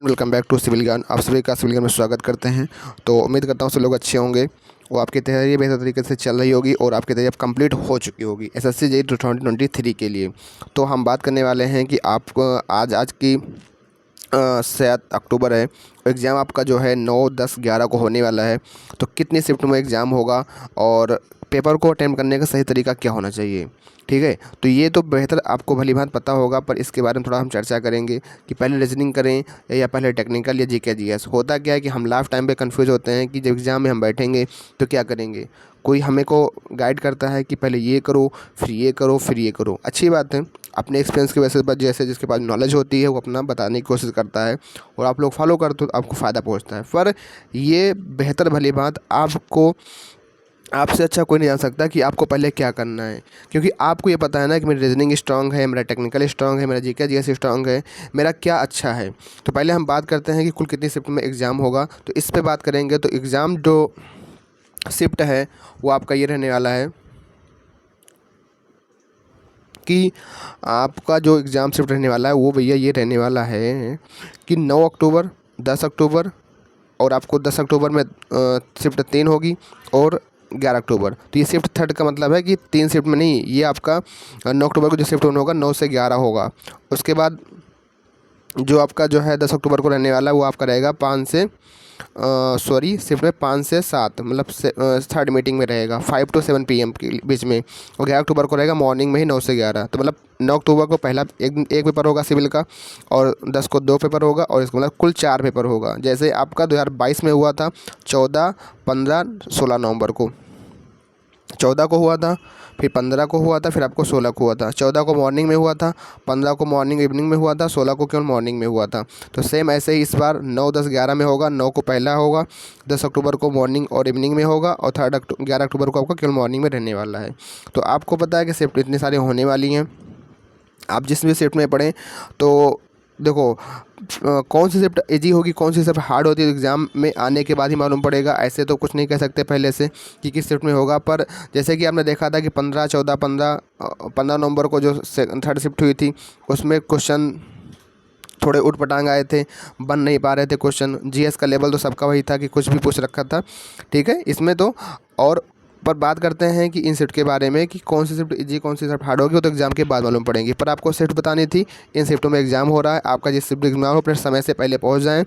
Welcome back to civil ज्ञान। आप सभी का सिविल ज्ञान में स्वागत करते हैं। तो उम्मीद करता हूँ सब लोग अच्छे होंगे और आपकी तैयारी बेहतर तरीके से चल रही होगी और आपकी तैयारी अब कंप्लीट हो चुकी होगी एसएससी जेईई 2023 के लिए। तो हम बात करने वाले हैं कि आप आज की 7 अक्टूबर है। एग्ज़ाम आपका जो है 9, 10, 11 को होने वाला है। तो कितनी शिफ्ट में एग्ज़ाम होगा और पेपर को अटेम्प्ट करने का सही तरीका क्या होना चाहिए, ठीक है। तो ये तो बेहतर आपको भली भांति पता होगा, पर इसके बारे में थोड़ा हम चर्चा करेंगे कि पहले रीजनिंग करें या पहले टेक्निकल या जीके जीएस। होता क्या है कि हम लास्ट टाइम पे कंफ्यूज होते हैं कि जब एग्ज़ाम में हम बैठेंगे तो क्या करेंगे। कोई हमें को गाइड करता है कि पहले ये करो, फिर ये करो, फिर ये करो। अच्छी बात है, अपने एक्सपीरियंस की बेसिस पर जैसे जिसके पास नॉलेज होती है वो अपना बताने की कोशिश करता है और आप लोग फॉलो करते हो तो आपको फ़ायदा पहुंचता है। पर ये बेहतर भली बात आपको, आपसे अच्छा कोई नहीं जान सकता कि आपको पहले क्या करना है, क्योंकि आपको ये पता है ना कि मेरी रीजनिंग स्ट्रांग है, मेरा टेक्निकल स्ट्रांग है, मेरा जीके जीएस स्ट्रांग है, मेरा क्या अच्छा है। तो पहले हम बात करते हैं कि कुल कितनी शिफ्ट में एग्ज़ाम होगा। तो इस पे बात करेंगे। तो एग्ज़ाम जो शिफ्ट है वो आपका ये रहने वाला है कि आपका जो एग्ज़ाम शिफ्ट रहने वाला है वो भैया ये रहने वाला है कि 9 अक्टूबर, 10 अक्टूबर और आपको 10 अक्टूबर में शिफ्ट 3 होगी और 11 अक्टूबर। तो ये शिफ्ट थर्ड का मतलब है कि 3 शिफ्ट में नहीं, ये आपका 9 अक्टूबर को जो शिफ्ट होना होगा 9 से 11 होगा। उसके बाद जो आपका जो है 10 अक्टूबर को रहने वाला है वो आपका रहेगा 5 से शिफ्ट में 5 से 7, मतलब थर्ड मीटिंग में रहेगा 5 to 7 PM के बीच में। और 11 अक्टूबर को रहेगा मॉर्निंग में ही 9 से 11। तो मतलब 9 अक्टूबर को पहला एक पेपर होगा सिविल का और 10 को 2 पेपर होगा और इसको मतलब कुल 4 पेपर होगा। जैसे आपका 2022 में हुआ था 14, 15, 16 नवंबर को। 14 को हुआ था, फिर 15 को हुआ था, फिर आपको 16 को हुआ था। 14 को मॉर्निंग में हुआ था, 15 को मॉर्निंग इवनिंग में हुआ था, 16 को केवल मॉर्निंग में हुआ था। तो सेम ऐसे ही इस बार 9, 10, 11 में होगा। 9 को पहला होगा, 10 अक्टूबर को मॉर्निंग और इवनिंग में होगा और 11 अक्टूबर को आपका केवल मॉर्निंग में रहने वाला है। तो आपको पता है कि शिफ्ट इतनी सारी होने वाली हैं, आप जिस भी शिफ्ट में पढ़ें। तो देखो कौन सी शिफ्ट इजी होगी, कौन सी शिफ्ट हार्ड होती है, एग्ज़ाम में आने के बाद ही मालूम पड़ेगा। ऐसे तो कुछ नहीं कह सकते पहले से कि किस शिफ्ट में होगा। पर जैसे कि आपने देखा था कि 15, 14, 15 नवंबर को जो थर्ड शिफ्ट हुई थी उसमें क्वेश्चन थोड़े उटपटांग आए थे, बन नहीं पा रहे थे क्वेश्चन। जीएस का लेवल तो सबका वही था कि कुछ भी पूछ रखा था, ठीक है। इसमें तो और पर बात करते हैं कि इन शिफ्ट के बारे में कि कौन सी शिफ्ट इजी कौन सी शिफ्ट हार्ड होगी, वो तो एग्ज़ाम के बाद मालूम पड़ेंगी। पर आपको शिफ्ट बतानी थी, इन शिफ्टों में एग्ज़ाम हो रहा है। आपका जिस शिफ्ट एग्ज़ाम हो अपने समय से पहले पहुंच जाएं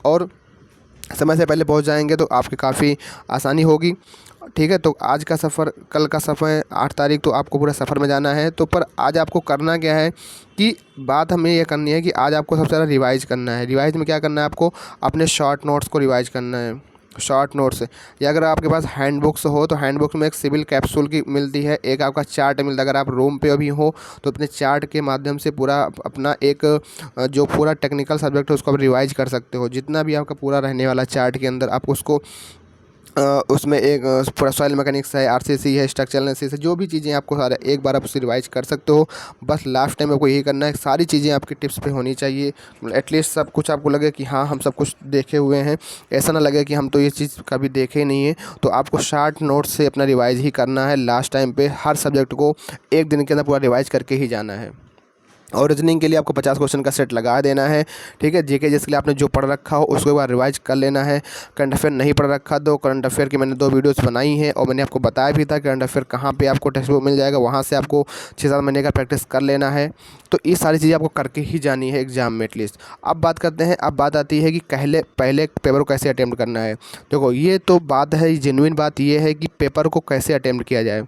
और समय से पहले पहुंच जाएंगे तो आपकी काफ़ी आसानी होगी, ठीक है। तो आज का सफ़र, कल का सफ़र 8 तारीख, तो आपको पूरा सफ़र में जाना है। तो पर आज आपको करना क्या है कि बात हमें ये करनी है कि आज आपको सबसे ज़्यादा रिवाइज़ करना है। रिवाइज़ में क्या करना है, आपको अपने शॉर्ट नोट्स को रिवाइज़ करना है। शॉर्ट नोट्स, या अगर आपके पास हैंड बुक्स हो तो हैंड बुक्स में एक सिविल कैप्सूल की मिलती है, एक आपका चार्ट मिलता है। अगर आप रूम पे भी हो तो अपने चार्ट के माध्यम से पूरा अपना एक जो पूरा टेक्निकल सब्जेक्ट है उसको आप रिवाइज कर सकते हो। जितना भी आपका पूरा रहने वाला चार्ट के अंदर आप उसको उसमें एक पूरा सॉइल मैकेनिक्स है, आरसीसी है, स्ट्रक्चरल एनालिसिस है, जो भी चीज़ें आपको सारे एक बार आप उसे रिवाइज कर सकते हो। बस लास्ट टाइम आपको यही करना है, सारी चीज़ें आपकी टिप्स पे होनी चाहिए। एटलीस्ट सब कुछ आपको लगे कि हाँ हम सब कुछ देखे हुए हैं, ऐसा ना लगे कि हम तो ये चीज़ कभी देखे ही नहीं है। तो आपको शॉर्ट नोट्स से अपना रिवाइज ही करना है। लास्ट टाइम पे हर सब्जेक्ट को एक दिन के अंदर पूरा रिवाइज करके ही जाना है। और रीजनिंग के लिए आपको 50 क्वेश्चन का सेट लगा देना है, ठीक है। जीके जिसके लिए आपने जो पढ़ रखा हो उसको एक बार रिवाइज कर लेना है। करंट अफेयर नहीं पढ़ रखा तो करंट अफेयर की मैंने 2 वीडियोस बनाई हैं और मैंने आपको बताया भी था करंट अफेयर कहाँ पे आपको टेक्स्ट बुक मिल जाएगा, वहाँ से आपको 6-7 महीने का प्रैक्टिस कर लेना है। तो ये सारी चीज़ें आपको करके ही जानी है एग्ज़ाम में एटलीस्ट। अब बात करते हैं, अब बात आती है कि पहले पेपर को कैसे अटैम्प्ट करना है। देखो ये तो बात है, जेन्युइन बात ये है कि पेपर को कैसे अटैम्प्ट किया जाए।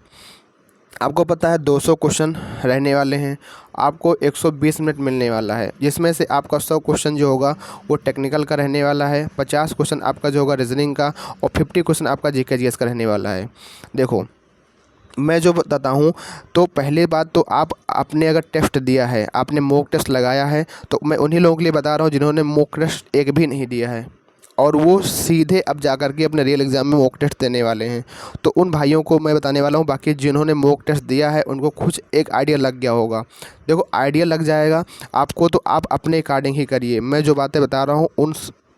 आपको पता है 200 क्वेश्चन रहने वाले हैं, आपको 120 मिनट मिलने वाला है, जिसमें से आपका 100 क्वेश्चन जो होगा वो टेक्निकल का रहने वाला है, 50 क्वेश्चन आपका जो होगा रीजनिंग का और 50 क्वेश्चन आपका जीके जीएस का रहने वाला है। देखो मैं जो बताता हूँ, तो पहली बात तो आप आपने अगर टेस्ट दिया है, आपने मॉक टेस्ट लगाया है, तो मैं उन्हीं लोगों के लिए बता रहा हूँ जिन्होंने मॉक टेस्ट एक भी नहीं दिया है और वो सीधे अब जा कर के अपने रियल एग्ज़ाम में मॉक टेस्ट देने वाले हैं। तो उन भाइयों को मैं बताने वाला हूँ, बाकी जिन्होंने मॉक टेस्ट दिया है उनको कुछ एक आइडिया लग गया होगा। देखो आइडिया लग जाएगा आपको, तो आप अपने अकॉर्डिंग ही करिए। मैं जो बातें बता रहा हूँ उन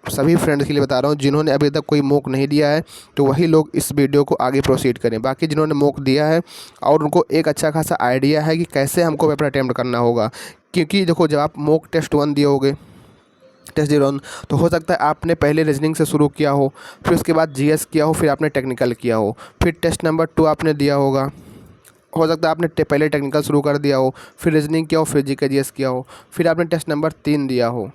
सभी फ्रेंड्स के लिए बता रहा हूँ जिन्होंने अभी तक कोई मॉक नहीं दिया है, तो वही लोग इस वीडियो को आगे प्रोसीड करें। बाकी जिन्होंने मॉक दिया है और उनको एक अच्छा खासा आइडिया है कि कैसे हमको पेपर अटैम्प्ट करना होगा, क्योंकि देखो जब आप मॉक टेस्ट 1 दिए होगे टेस्ट 0 तो हो सकता है आपने पहले रीजनिंग से शुरू किया हो, फिर उसके बाद जीएस किया हो, फिर आपने टेक्निकल किया हो, फिर टेस्ट नंबर 2 आपने दिया होगा। हो सकता है आपने पहले टेक्निकल शुरू कर दिया हो, फिर रीजनिंग किया हो, फिर जीके जीएस किया हो, फिर आपने टेस्ट नंबर 3 दिया हो,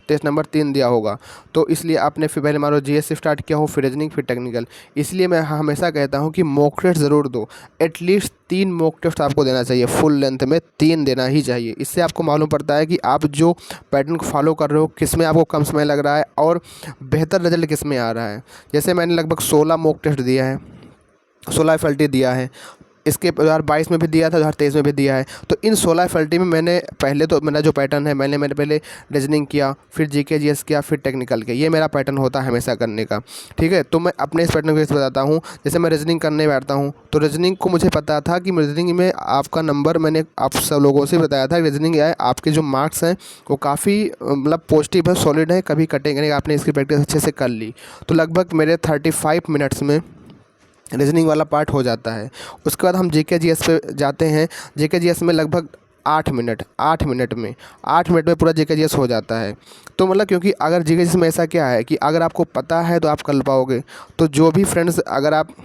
टेस्ट नंबर 3 दिया होगा। तो इसलिए आपने फिर पहले मान लो जीएस से स्टार्ट किया हो, फिर रीजनिंग, फिर टेक्निकल। इसलिए मैं हमेशा कहता हूँ कि मॉक टेस्ट ज़रूर दो। एटलीस्ट 3 मॉक टेस्ट आपको देना चाहिए, फुल लेंथ में 3 देना ही चाहिए। इससे आपको मालूम पड़ता है कि आप जो पैटर्न को फॉलो कर रहे हो किस में आपको कम समय लग रहा है और बेहतर रिजल्ट किस में आ रहा है। जैसे मैंने लगभग 16 मॉक टेस्ट दिया है, 16 FLT दिया है। इसके 2022 में भी दिया था, 2023 में भी दिया है। तो इन 16 FLT में मैंने पहले तो मेरा जो पैटर्न है, मैंने पहले रीजनिंग किया, फिर जीके जीएस किया, फिर टेक्निकल किया। ये मेरा पैटर्न होता है हमेशा करने का, ठीक है। तो मैं अपने इस पैटर्न को कैसे बताता हूँ। जैसे मैं रीजनिंग करने बैठता हूँ तो रीजनिंग को मुझे पता था कि रीजनिंग में आपका नंबर, मैंने आप सब लोगों से बताया था रीजनिंग है आपके जो मार्क्स हैं वो काफ़ी मतलब पॉजिटिव है, सॉलिड है, कभी कटेंगे नहीं। आपने इसकी प्रैक्टिस अच्छे से कर ली तो लगभग मेरे 35 मिनट्स में रीजनिंग वाला पार्ट हो जाता है। उसके बाद हम जीके जीएस पे जाते हैं। जीके जीएस में लगभग 8 मिनट में पूरा जीके जीएस हो जाता है। तो मतलब क्योंकि अगर जीके जीएस में ऐसा क्या है कि अगर आपको पता है तो आप कर पाओगे। तो जो भी फ्रेंड्स अगर आप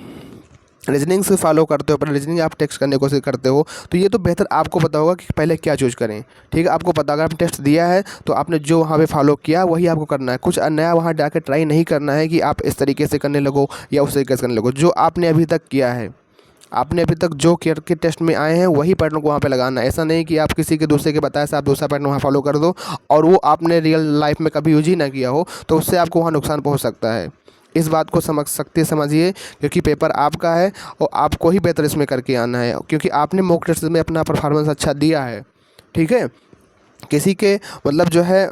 रीजनिंग से फॉलो करते हो, पर रीजनिंग आप टेस्ट करने की कोशिश करते हो, तो ये तो बेहतर आपको पता होगा कि पहले क्या चूज़ करें, ठीक है। आपको पता, अगर आपने टेस्ट दिया है तो आपने जो वहाँ पे फॉलो किया वही आपको करना है। कुछ नया वहाँ जाकर ट्राई नहीं करना है कि आप इस तरीके से करने लगो या उस तरीके से करने लगो। जो आपने अभी तक किया है, आपने अभी तक जो केयर के टेस्ट में आए हैं वही पैटर्न को वहाँ पे लगाना है। ऐसा नहीं कि आप किसी के दूसरे के बताए से आप दूसरा पैटर्न वहाँ फॉलो कर दो और वो आपने रियल लाइफ में कभी यूज ही ना किया हो, तो उससे आपको वहाँ नुकसान पहुँच सकता है। इस बात को समझिए, क्योंकि पेपर आपका है और आपको ही बेहतर इसमें करके आना है, क्योंकि आपने मॉक टेस्ट में अपना परफॉर्मेंस अच्छा दिया है, ठीक है। किसी के मतलब जो है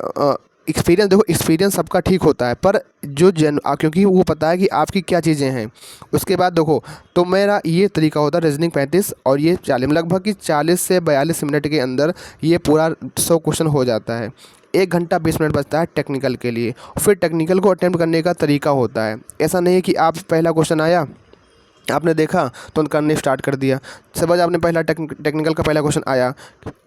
एक्सपीरियंस, देखो एक्सपीरियंस सबका ठीक होता है, पर जो क्योंकि वो पता है कि आपकी क्या चीज़ें हैं। उसके बाद देखो, तो मेरा ये तरीका होता है रीजनिंग 35 और ये 40, लगभग कि 40 से 42 मिनट के अंदर ये पूरा 100 क्वेश्चन हो जाता है। 1 घंटा 20 मिनट बचता है टेक्निकल के लिए। फिर टेक्निकल को अटेम्प्ट करने का तरीका होता है, ऐसा नहीं है कि आप पहला क्वेश्चन आया आपने देखा तो करने स्टार्ट कर दिया। समझ, आपने पहला टेक्निकल का पहला क्वेश्चन आया,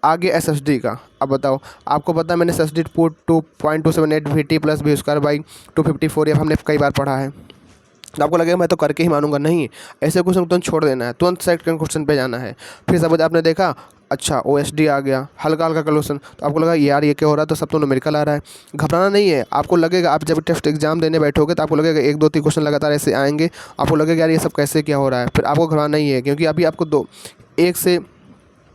आगे एसएसडी का। अब बताओ, आपको पता है मैंने SSD 2.278 VT plus V square by 254 ये हमने कई बार पढ़ा है। तो आपको लगेगा मैं तो करके ही मानूंगा, नहीं, ऐसे क्वेश्चन तुरंत छोड़ देना है, तुरंत सेकंड क्वेश्चन पे जाना है। फिर समझ आपने देखा, अच्छा OSD आ गया, हल्का हल्का क्वेश्चन, तो आपको लगा यार ये क्या हो रहा है, तो सब तो न्यूमेरिकल आ रहा है। घबराना नहीं है, आपको लगेगा आप जब टेस्ट एग्जाम देने बैठोगे तो आपको लगेगा 1 2 3 क्वेश्चन लगातार ऐसे आएंगे, आपको लगेगा यार ये सब कैसे क्या हो रहा है। फिर आपको घबराना नहीं है, क्योंकि अभी आपको 1 से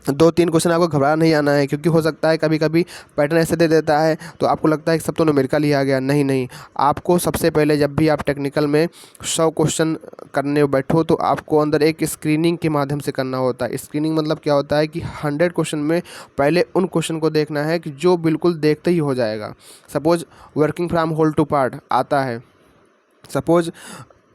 2 3 क्वेश्चन आपको घबरा नहीं आना है, क्योंकि हो सकता है कभी कभी पैटर्न ऐसे दे देता है तो आपको लगता है कि सब तो न्यूमेरिकल ही आ गया। नहीं, आपको सबसे पहले जब भी आप टेक्निकल में 100 क्वेश्चन करने बैठो तो आपको अंदर एक स्क्रीनिंग के माध्यम से करना होता है। स्क्रीनिंग मतलब क्या होता है कि 100 क्वेश्चन में पहले उन क्वेश्चन को देखना है कि जो बिल्कुल देखते ही हो जाएगा। Suppose working from whole to part आता है, सपोज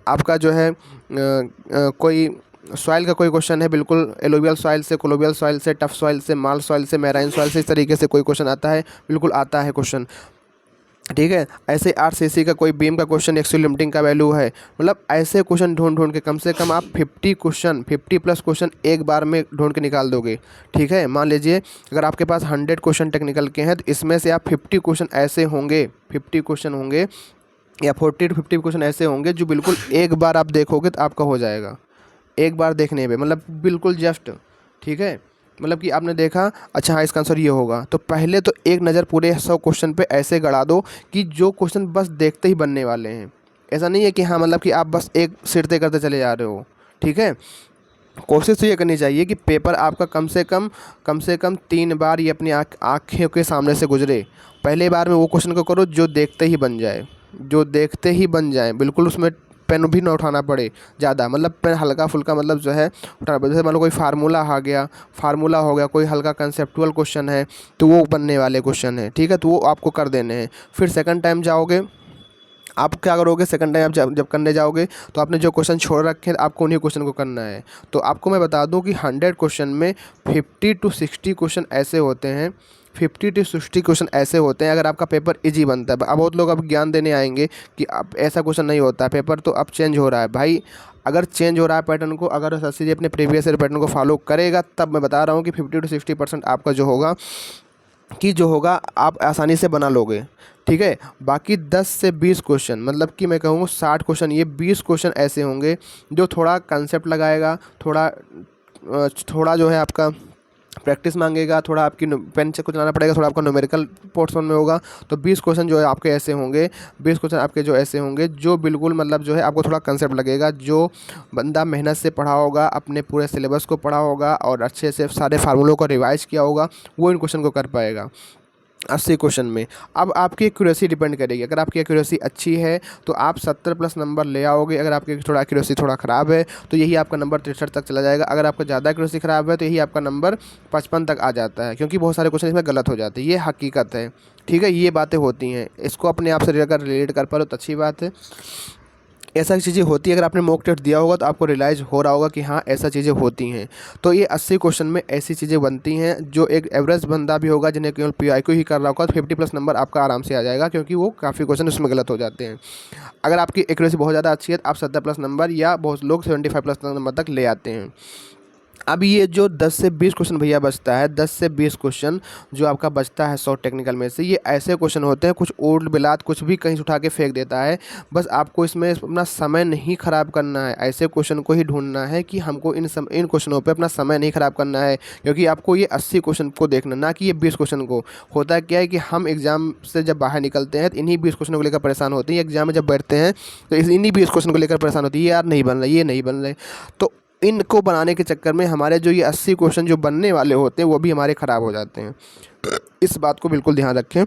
आपका जो है कोई सॉइल का कोई क्वेश्चन है, बिल्कुल एलोवियल सॉइल से, कोलोवियल सॉइल से, टफ सॉइल से, माल सॉइल से, मैराइन सॉइल से, इस तरीके से कोई क्वेश्चन आता है, बिल्कुल आता है क्वेश्चन, ठीक है। ऐसे RCC का कोई बीम का क्वेश्चन, एक्सियल लिमिटिंग का वैल्यू है, मतलब ऐसे क्वेश्चन ढूंढ के कम से कम आप 50 प्लस क्वेश्चन एक बार में ढूंढ के निकाल दोगे, ठीक है। मान लीजिए अगर आपके पास 100 क्वेश्चन टेक्निकल के हैं तो इसमें से आप 50 क्वेश्चन ऐसे होंगे, 50 क्वेश्चन होंगे या 40 to 50 क्वेश्चन ऐसे होंगे जो बिल्कुल एक बार आप देखोगे तो आपका हो जाएगा, एक बार देखने पे, मतलब बिल्कुल जस्ट, ठीक है। मतलब कि आपने देखा, अच्छा हाँ इसका आंसर ये होगा, तो पहले तो एक नज़र पूरे 100 क्वेश्चन पे ऐसे गड़ा दो कि जो क्वेश्चन बस देखते ही बनने वाले हैं। ऐसा नहीं है कि हाँ मतलब कि आप बस एक सिरते करते चले जा रहे हो, ठीक है। कोशिश तो ये करनी चाहिए कि पेपर आपका कम से कम 3 बार ये अपनी आँखों के सामने से गुजरे। पहले बार में वो क्वेश्चन को करो जो देखते ही बन जाए, बिल्कुल उसमें पेन भी ना उठाना पड़े ज़्यादा, मतलब पेन हल्का फुल्का, मतलब जो है उठाना पड़े। जैसे मान लो कोई फार्मूला हो गया, कोई हल्का कंसेप्चुअल क्वेश्चन है तो वो बनने वाले क्वेश्चन है, ठीक है, तो वो आपको कर देने हैं। फिर सेकंड टाइम जाओगे, आप क्या करोगे, सेकंड टाइम आप जब करने जाओगे तो आपने जो क्वेश्चन छोड़ रखे हैं आपको उन्हीं क्वेश्चन को करना है। तो आपको मैं बता दूं कि 100 क्वेश्चन में 50 to 60 क्वेश्चन ऐसे होते हैं, 50 to 60 क्वेश्चन ऐसे होते हैं अगर आपका पेपर इजी बनता है। अब बहुत लोग अब ज्ञान देने आएंगे कि अब ऐसा क्वेश्चन नहीं होता है, पेपर तो अब चेंज हो रहा है। भाई अगर चेंज हो रहा है पैटर्न को, अगर SSC अपने प्रीवियस ईयर पैटर्न को फॉलो करेगा तब मैं बता रहा हूँ कि 50 to 60% आपका जो होगा आप आसानी से बना लोगे। ठीक है। बाकी 10 से 20 क्वेश्चन, मतलब कि मैं कहूँगा 60 क्वेश्चन, ये 20 क्वेश्चन ऐसे होंगे जो थोड़ा कंसेप्ट लगाएगा, थोड़ा जो है आपका प्रैक्टिस मांगेगा, थोड़ा आपकी पेन से कुछ लाना पड़ेगा, थोड़ा आपका न्यूमेरिकल पोर्शन में होगा। तो 20 क्वेश्चन जो है आपके ऐसे होंगे, 20 क्वेश्चन आपके जो ऐसे होंगे जो बिल्कुल मतलब जो है आपको थोड़ा कंसेप्ट लगेगा। जो बंदा मेहनत से पढ़ा होगा, अपने पूरे सिलेबस को पढ़ा होगा और अच्छे से सारे फार्मूलों को रिवाइज किया होगा, वो इन क्वेश्चन को कर पाएगा 80 क्वेश्चन में। अब आपकी एक्यूरेसी डिपेंड करेगी। अगर आपकी एक्यूरेसी अच्छी है तो आप 70 प्लस नंबर ले आओगे। अगर आपकी थोड़ा एक्यूरेसी थोड़ा ख़राब है तो यही आपका नंबर 63 तक चला जाएगा। अगर आपका ज़्यादा एक्यूरेसी ख़राब है तो यही आपका नंबर 55 तक आ जाता है, क्योंकि बहुत सारे क्वेश्चन इसमें गलत हो जाते हैं। ये हकीकत है, ठीक है। ये बातें होती हैं, इसको अपने आप से अगर रिलेट कर पा रहे हो तो अच्छी बात है। ऐसा चीज़ें होती है, अगर आपने मॉक टेस्ट दिया होगा तो आपको रियलाइज़ हो रहा होगा कि हाँ ऐसा चीज़ें होती हैं। तो ये 80 क्वेश्चन में ऐसी चीज़ें बनती हैं जो एक एवरेज बंदा भी होगा जिन्हें केवल PIQ ही कर रहा होगा तो 50 प्लस नंबर आपका आराम से आ जाएगा, क्योंकि वो काफ़ी क्वेश्चन उसमें गलत हो जाते हैं। अगर आपकी एक्यूरेसी बहुत ज़्यादा अच्छी है तो आप 70 प्लस नंबर या बहुत लोग 75 प्लस नंबर तक ले आते हैं। अब ये जो 10 से 20 क्वेश्चन भैया बचता है, 10 से 20 क्वेश्चन जो आपका बचता है 100 टेक्निकल में से, ये ऐसे क्वेश्चन होते हैं, कुछ ओल्ड बिलात कुछ भी कहीं से उठा के फेंक देता है। बस आपको इसमें अपना समय नहीं ख़राब करना है, ऐसे क्वेश्चन को ही ढूंढना है कि हमको इन क्वेश्चनों पे अपना समय नहीं ख़राब करना है, क्योंकि आपको ये 80 क्वेश्चन को देखना, ना कि ये 20 क्वेश्चन को। होता क्या है कि हम एग्ज़ाम से जब बाहर निकलते हैं तो इन्हीं 20 क्वेश्चनों को लेकर परेशान होते हैं। एग्जाम में जब बैठते हैं तो इन्हीं 20 क्वेश्चन को लेकर परेशान होती है, यार नहीं बन रहा, ये नहीं बन रहे। तो इनको बनाने के चक्कर में हमारे जो ये 80 क्वेश्चन जो बनने वाले होते हैं वो भी हमारे ख़राब हो जाते हैं। इस बात को बिल्कुल ध्यान रखें।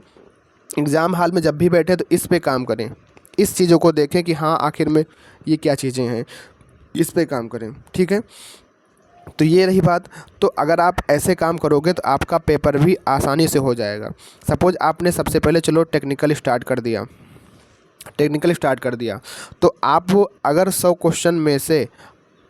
एग्ज़ाम हॉल में जब भी बैठे तो इस पे काम करें, इस चीज़ों को देखें कि हाँ आखिर में ये क्या चीज़ें हैं, इस पे काम करें, ठीक है। तो ये रही बात। तो अगर आप ऐसे काम करोगे तो आपका पेपर भी आसानी से हो जाएगा। सपोज़ आपने सबसे पहले चलो टेक्निकल स्टार्ट कर दिया, तो आप अगर 100 क्वेश्चन में से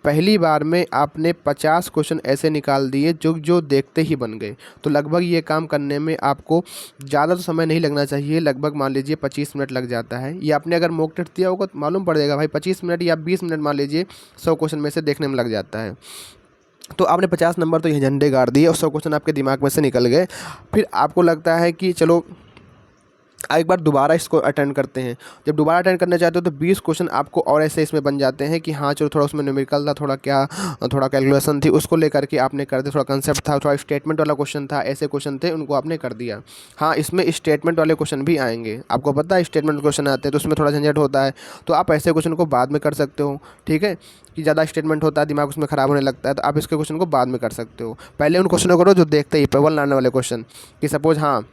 पहली बार में आपने 50 क्वेश्चन ऐसे निकाल दिए जो देखते ही बन गए, तो लगभग ये काम करने में आपको ज़्यादा तो समय नहीं लगना चाहिए। लगभग मान लीजिए 25 मिनट लग जाता है। ये आपने अगर मॉक टेस्ट दिया होगा तो मालूम पड़ जाएगा भाई 25 मिनट या 20 मिनट मान लीजिए 100 क्वेश्चन में से देखने में लग जाता है। तो आपने 50 नंबर तो ये झंडे गाड़ दिए और 100 क्वेश्चन आपके दिमाग में से निकल गए। फिर आपको लगता है कि चलो एक बार दोबारा इसको अटेंड करते हैं। जब दोबारा अटेंड करना चाहते हो तो 20 क्वेश्चन आपको और ऐसे इसमें बन जाते हैं कि हाँ चलो थोड़ा उसमें न्यूमेरिकल था, थोड़ा कैलकुलेशन थी, उसको लेकर के आपने कर दिया। थोड़ा कंसेप्ट था, थोड़ा स्टेटमेंट वाला क्वेश्चन था, ऐसे क्वेश्चन थे उनको आपने कर दिया। हाँ इसमें स्टेटमेंट वाले क्वेश्चन भी आएंगे, आपको पता है स्टेटमेंट क्वेश्चन आते हैं तो उसमें थोड़ा झंझट होता है, तो आप ऐसे क्वेश्चन को बाद में कर सकते हो, ठीक है। कि ज़्यादा स्टेटमेंट होता है, दिमाग उसमें ख़राब होने लगता है, तो आप इसके क्वेश्चन को बाद में कर सकते हो। पहले उन क्वेश्चनों करो जो देखते ही प्रबल लाने वाले क्वेश्चन, कि सपोज हाँ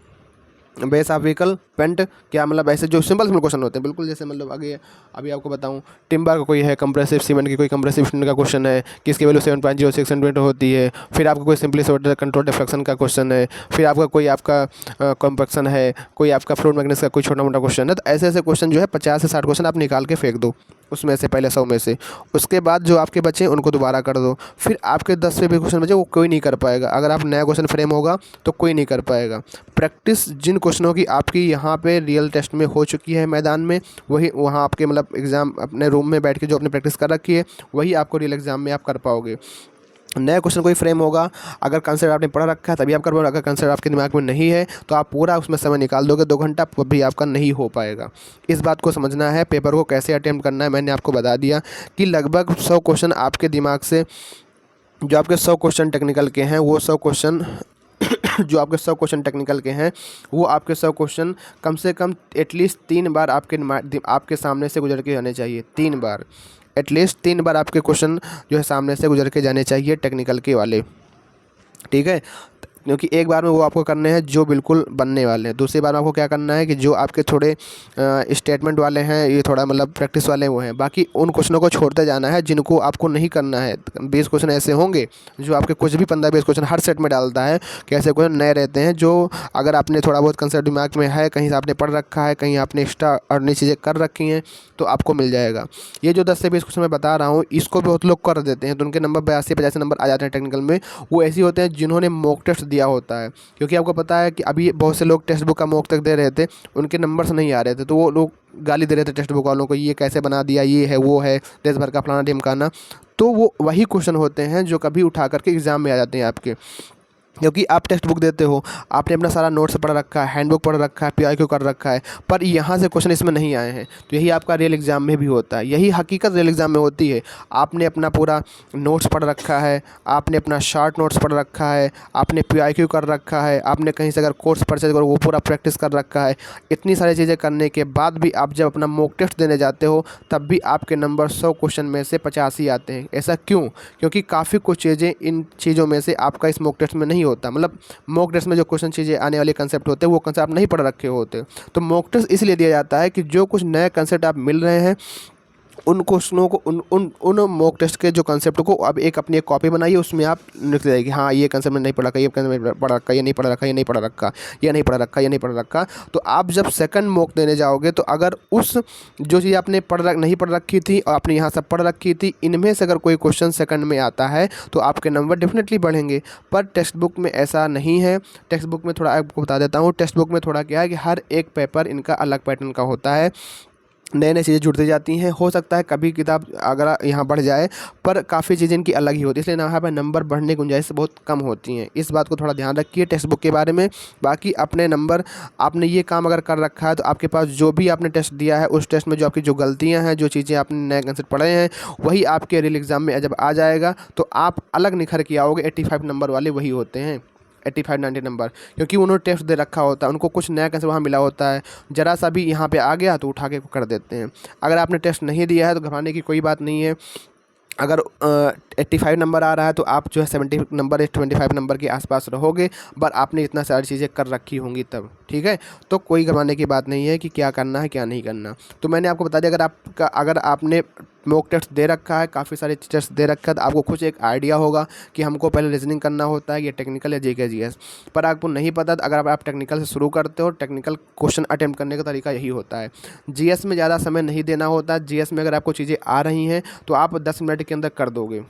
बेस ऑफ व्हीकल पेंट, क्या मतलब ऐसे जो सिंपल क्वेश्चन होते हैं बिल्कुल, जैसे मतलब आगे अभी आपको बताऊं टिम्बर का कोई है, कंप्रेसिव सीमेंट की कोई कंप्रेसिव सीमेंट का क्वेश्चन है कि इसकी वैल्यू 7.06 सेंटीमीटर होती है। फिर आपका कोई सिंपली सॉर्टेड कंट्रोल डिफ्रैक्शन का क्वेश्चन है। फिर आपका कोई आपका कॉम्पैक्शन है, कोई आपका फ्लूइड मैकेनिक्स का कोई छोटा मोटा क्वेश्चन है। तो ऐसे ऐसे क्वेश्चन जो है 50 से 60 क्वेश्चन आप निकाल के फेंक दो उसमें से, पहले 100 में से। उसके बाद जो आपके बचे उनको दोबारा कर दो। फिर आपके 10 से भी क्वेश्चन बचे वो कोई नहीं कर पाएगा। अगर आप नया क्वेश्चन फ्रेम होगा तो कोई नहीं कर पाएगा। प्रैक्टिस जिन क्वेश्चनों की आपकी यहाँ पे रियल टेस्ट में हो चुकी है मैदान में, वही वहाँ आपके मतलब एग्ज़ाम अपने रूम में बैठ के जो आपने प्रैक्टिस कर रखी है वही आपको रियल एग्ज़ाम में आप कर पाओगे। नया क्वेश्चन कोई फ्रेम होगा, अगर कंसेप्ट आपने पढ़ा रखा है तभी आप कर पाओगे। अगर कंसेप्ट आपके दिमाग में नहीं है तो आप पूरा उसमें समय निकाल दोगे 2 घंटा, भी आपका नहीं हो पाएगा। इस बात को समझना है। पेपर को कैसे अटेम्प्ट करना है मैंने आपको बता दिया कि लगभग 100 क्वेश्चन आपके दिमाग से, जो आपके 100 क्वेश्चन टेक्निकल के हैं वो 100 क्वेश्चन जो आपके 100 क्वेश्चन टेक्निकल के हैं वो आपके 100 क्वेश्चन कम से कम एटलीस्ट 3 बार आपके सामने से गुजर के जाने चाहिए। 3 बार, एटलीस्ट 3 बार आपके क्वेश्चन जो है सामने से गुजर के जाने चाहिए टेक्निकल के वाले, ठीक है। क्योंकि एक बार में वो आपको करने हैं जो बिल्कुल बनने वाले हैं। दूसरी बार में आपको क्या करना है कि जो आपके थोड़े स्टेटमेंट वाले हैं, ये थोड़ा मतलब प्रैक्टिस वाले वो हैं, बाकी उन क्वेश्चनों को छोड़ते जाना है जिनको आपको नहीं करना है। 20 क्वेश्चन ऐसे होंगे जो आपके कुछ भी 15-20 क्वेश्चन हर सेट में डालता है कि ऐसे क्वेश्चन नए रहते हैं जो अगर आपने थोड़ा बहुत कंसेप्ट दिमाग में है, कहीं से आपने पढ़ रखा है, कहीं आपने एक्स्ट्रा अर्नी चीज़ें कर रखी हैं तो आपको मिल जाएगा। ये जो 10 से 20 क्वेश्चन मैं बता रहा हूँ इसको बहुत लोग कर देते हैं तो उनके नंबर 82-85 नंबर आ जाते हैं टेक्निकल में। वो ऐसे होते हैं जिन्होंने मॉक टेस्ट दिया होता है, क्योंकि आपको पता है कि अभी बहुत से लोग टेक्स्ट बुक का मॉक तक दे रहे थे, उनके नंबर्स नहीं आ रहे थे, तो वो लोग गाली दे रहे थे टेक्स्ट बुक वालों को, ये कैसे बना दिया, ये है वो है, देश भर का फलाना ढिमकाना। तो वो वही क्वेश्चन होते हैं जो कभी उठा करके एग्ज़ाम में आ जाते हैं आपके। क्योंकि आप टेक्स्ट बुक देते हो, आपने अपना सारा नोट्स पढ़ रखा है, हैंडबुक पढ़ रखा है, पीआईक्यू कर रखा है, पर यहाँ से क्वेश्चन इसमें नहीं आए हैं। तो यही आपका रियल एग्ज़ाम में भी होता है, यही हकीकत रियल एग्ज़ाम में होती है। आपने अपना पूरा नोट्स पढ़ रखा है, आपने अपना शॉर्ट नोट्स पढ़ रखा है, आपने पीआईक्यू कर रखा है, आपने कहीं से अगर कोर्स परचेज करो वो पूरा प्रैक्टिस कर रखा है। इतनी सारी चीज़ें करने के बाद भी आप जब अपना मॉक टेस्ट देने जाते हो तब भी आपके नंबर 100 क्वेश्चन में से 50 ही आते हैं। ऐसा क्यों? क्योंकि काफ़ी कुछ चीज़ें इन चीज़ों में से आपका इस मॉक टेस्ट में नहीं होता। मतलब मॉक टेस्ट में जो क्वेश्चन चीज़ें आने वाले कंसेप्ट होते हैं वो कंसेप्ट आप नहीं पढ़ रखे होते। तो मॉक टेस्ट इसलिए दिया जाता है कि जो कुछ नए कंसेप्ट आप मिल रहे हैं उन क्वेश्चनों को उन मॉक टेस्ट के जो कंसेप्ट को अब अपनी एक कॉपी बनाइए, उसमें आप लिख देंगे कि हाँ ये कंसेप्ट मैंने नहीं पढ़ा रखा, ये कंसेप्ट मैंने पढ़ा रखा, ये नहीं पढ़ा रखा, ये नहीं पढ़ा रखा, ये नहीं पढ़ा रखा, ये नहीं पढ़ा रखा। तो आप जब सेकंड मॉक देने जाओगे तो अगर उस जो चीज़ आपने नहीं पढ़ रखी थी और आपने यहाँ सब पढ़ रखी थी, इनमें से अगर कोई क्वेश्चन सेकंड में आता है तो आपके नंबर डेफिनेटली बढ़ेंगे। पर टेक्स्ट बुक में ऐसा नहीं है। टेक्स्ट बुक में थोड़ा आपको बता देता हूँ, टेक्स्ट बुक में थोड़ा क्या है कि हर एक पेपर इनका अलग पैटर्न का होता है, नए नई चीज़ें जुड़ती जाती हैं। हो सकता है कभी किताब अगर यहाँ बढ़ जाए, पर काफ़ी चीज़ें इनकी अलग ही होती है, इसलिए यहाँ पर नंबर बढ़ने की गुंजाइश बहुत कम होती हैं। इस बात को थोड़ा ध्यान रखिए टेक्स्ट बुक के बारे में। बाकी अपने नंबर, आपने ये काम अगर कर रखा है तो आपके पास जो भी आपने टेस्ट दिया है उस टेस्ट में जो आपकी जो गलतियाँ हैं, जो चीज़ें आपने नए कंसेप्ट पढ़े हैं, वही आपके रियल एग्ज़ाम में जब आ जाएगा तो आप अलग निखर के आओगे। 85 नंबर वाले वही होते हैं, 85-90 नंबर, क्योंकि उन्होंने टेस्ट दे रखा होता है, उनको कुछ नया कैसे वहाँ मिला होता है। ज़रा सा भी यहाँ पे आ गया तो उठा के कर देते हैं। अगर आपने टेस्ट नहीं दिया है तो घबराने की कोई बात नहीं है। अगर 85 नंबर आ रहा है तो आप जो है 70 नंबर 25 नंबर के आसपास रहोगे, पर आपने इतना सारी चीज़ें कर रखी होंगी तब, ठीक है। तो कोई घबराने की बात नहीं है कि क्या करना है क्या नहीं करना। तो मैंने आपको बता दिया, अगर आपने मॉक टेस्ट दे रखा है, काफ़ी सारे टेस्ट दे रखा है, तो आपको कुछ एक आइडिया होगा कि हमको पहले रीजनिंग करना होता है, ये टेक्निकल या जीके जीएस। पर आपको नहीं पता, तो अगर आप टेक्निकल से शुरू करते हो, टेक्निकल क्वेश्चन अटेम्प्ट करने का तरीका यही होता है। जीएस में ज़्यादा समय नहीं देना होता। जीएस में अगर आपको चीज़ें आ रही हैं तो आप 10 मिनट के अंदर कर दोगे,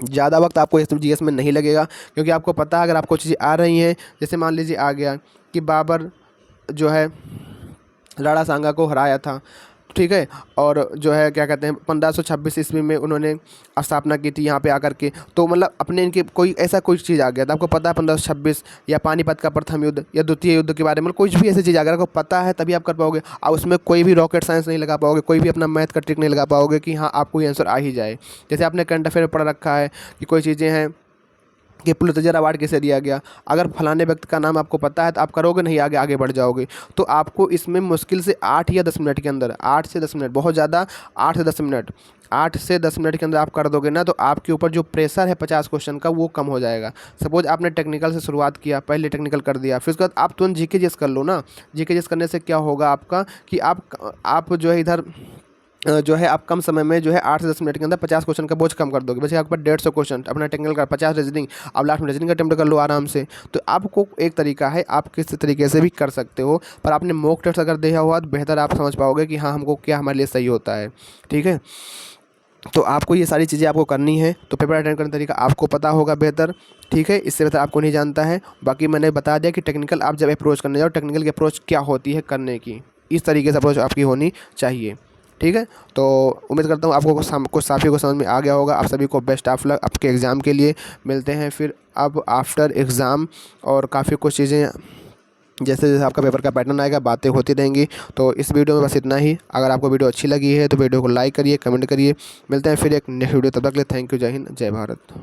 ज़्यादा वक्त आपको जीएस में नहीं लगेगा, क्योंकि आपको पता है अगर आपको चीज़ें आ रही हैं। जैसे मान लीजिए आ गया कि बाबर जो है राणा सांगा को हराया था, ठीक है, और जो है क्या कहते हैं 1526 ईस्वी में उन्होंने स्थापना की थी यहाँ पे आकर के। तो मतलब अपने इनके कोई ऐसा कोई चीज़ आ गया था, आपको पता है 1526 या पानीपत का प्रथम युद्ध या द्वितीय युद्ध के बारे में, कुछ भी ऐसी चीज़ अगर आपको पता है तभी आप कर पाओगे। और उसमें कोई भी रॉकेट साइंस नहीं लगा पाओगे, कोई भी अपना मैथ का ट्रिक नहीं लगा पाओगे कि हाँ आपको ये आंसर आ ही जाए। जैसे आपने करंट अफेयर में पढ़ रखा है कि कोई चीज़ें हैं कि पुलित्ज़र अवार्ड किसे दिया गया, अगर फलाने व्यक्ति का नाम आपको पता है तो आप करोगे नहीं, आगे आगे बढ़ जाओगे। तो आपको इसमें मुश्किल से 8 या 10 मिनट के अंदर, 8 से 10 मिनट, बहुत ज़्यादा 8 से 10 मिनट, 8 से 10 मिनट के अंदर आप कर दोगे ना, तो आपके ऊपर जो प्रेशर है 50 क्वेश्चन का वो कम हो जाएगा। सपोज आपने टेक्निकल से शुरुआत किया, पहले टेक्निकल कर दिया, फिर उसके बाद आप तुरंत जीके जीएस कर लो ना। जीके जीएस करने से क्या होगा आपका कि आप जो है इधर जो है आप कम समय में जो है 8 से 10 मिनट के अंदर 50 क्वेश्चन का बोझ कम कर दोगे। वैसे आपके पास 150 क्वेश्चन अपना टेक्निकल का, 50 रीजनिंग, अब लास्ट में रीजनिंग अटेम्प्ट कर लो आराम से। तो आपको एक तरीका है, आप किस तरीके से भी कर सकते हो, पर आपने मॉक टेस्ट अगर दिया हुआ तो बेहतर आप समझ पाओगे कि हाँ हमको क्या हमारे लिए सही होता है, ठीक है। तो आपको ये सारी चीज़ें आपको करनी है, तो पेपर अटेंड करने का तरीका आपको पता होगा बेहतर, ठीक है। इससे बेहतर आपको नहीं जानता है। बाकी मैंने बता दिया कि टेक्निकल आप जब अप्रोच करने जाओ, टेक्निकल की अप्रोच क्या होती है करने की, इस तरीके से अप्रोच आपकी होनी चाहिए, ठीक है। तो उम्मीद करता हूँ आपको कुछ साफी को समझ में आ गया होगा। आप सभी को बेस्ट ऑफ लक आपके एग्ज़ाम के लिए। मिलते हैं फिर अब आफ्टर एग्ज़ाम, और काफ़ी कुछ चीज़ें जैसे जैसे आपका पेपर का पैटर्न आएगा बातें होती रहेंगी। तो इस वीडियो में बस इतना ही। अगर आपको वीडियो अच्छी लगी है तो वीडियो को लाइक करिए, कमेंट करिए। मिलते हैं फिर एक नेक्स्ट वीडियो, तब तक के लिए थैंक यू, जय हिंद, जय भारत।